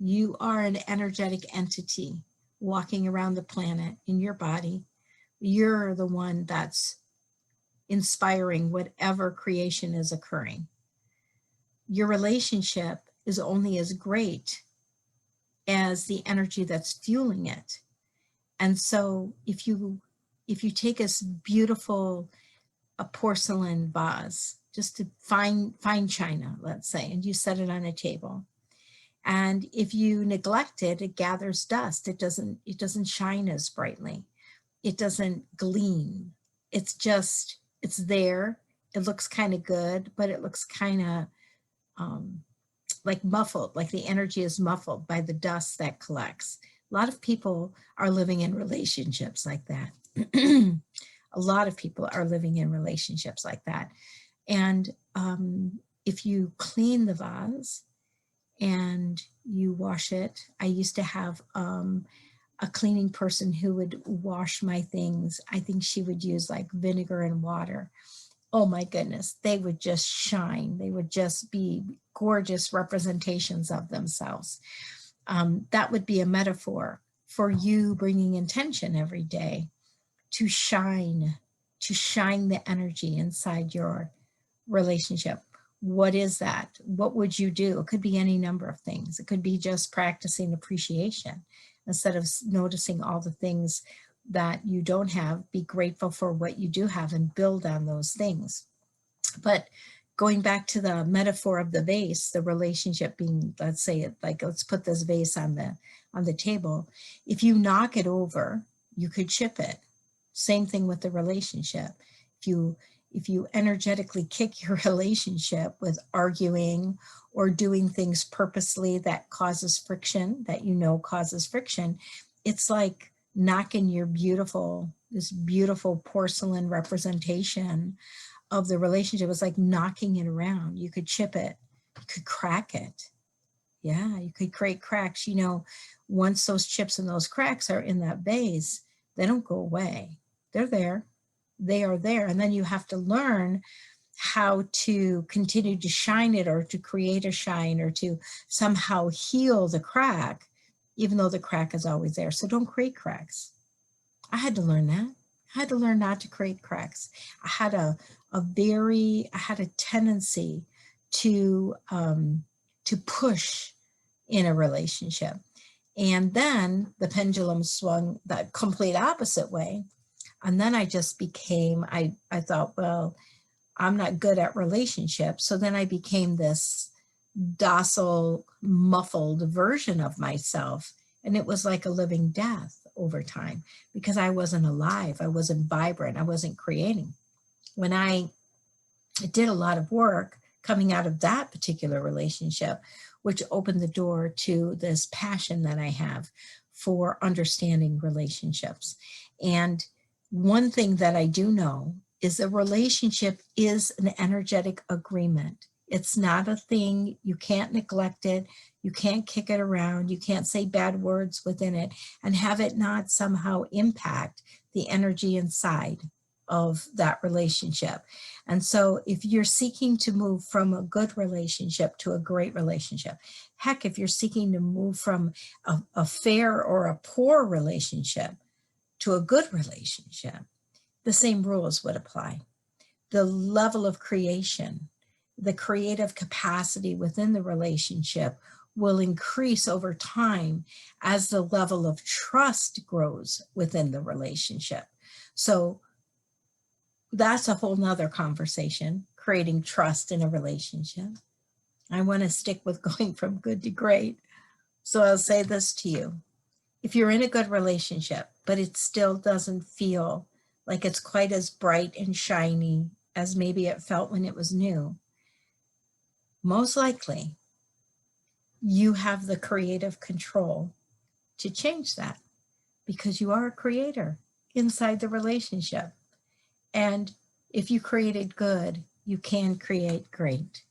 You are an energetic entity walking around the planet in your body. You're the one that's inspiring whatever creation is occurring. Your relationship is only as great as the energy that's fueling it. And so if you take this beautiful a porcelain vase, just a fine china, let's say, and you set it on a table, and if you neglect it, it gathers dust. It doesn't shine as brightly. It doesn't gleam. It's there. It looks kind of good, but it looks kind of like muffled, like the energy is muffled by the dust that collects. A lot of people are living in relationships like that. A lot of people are living in relationships like that. And if you clean the vase and you wash it, I used to have a cleaning person who would wash my things. I think she would use like vinegar and water. Oh my goodness, they would just shine. They would just be gorgeous representations of themselves. That would be a metaphor for you bringing intention every day to shine the energy inside your relationship. What is that? What would you do? It could be any number of things. It could be just practicing appreciation. Instead of noticing all the things that you don't have, be grateful for what you do have and build on those things. But going back to the metaphor of the vase, the relationship being, let's say, like, let's put this vase on the table. If you knock it over, you could chip it. Same thing with the relationship. If you energetically kick your relationship with arguing or doing things purposely that causes friction, that you know causes friction, it's like knocking this beautiful porcelain representation of the relationship. It's like knocking it around. You could chip it, you could crack it. Yeah, you could create cracks. You know, once those chips and those cracks are in that vase, they don't go away. They're there. They are there. And then you have to learn how to continue to shine it, or to create a shine, or to somehow heal the crack, even though the crack is always there. So don't create cracks. I had to learn that. I had to learn not to create cracks. I had a tendency to push in a relationship. And then the pendulum swung the complete opposite way. And then I just became, I thought, well, I'm not good at relationships. So then I became this docile, muffled version of myself. And it was like a living death over time, because I wasn't alive. I wasn't vibrant. I wasn't creating. When I did a lot of work coming out of that particular relationship, which opened the door to this passion that I have for understanding relationships. And one thing that I do know is a relationship is an energetic agreement. It's not a thing. You can't neglect it. You can't kick it around. You can't say bad words within it and have it not somehow impact the energy inside of that relationship. And so if you're seeking to move from a good relationship to a great relationship, heck, if you're seeking to move from a fair or a poor relationship to a good relationship, the same rules would apply. The level of creation, the creative capacity within the relationship will increase over time as the level of trust grows within the relationship. So that's a whole nother conversation, creating trust in a relationship. I want to stick with going from good to great. So I'll say this to you. If you're in a good relationship, but it still doesn't feel like it's quite as bright and shiny as maybe it felt when it was new, most likely you have the creative control to change that, because you are a creator inside the relationship. And if you created good, you can create great.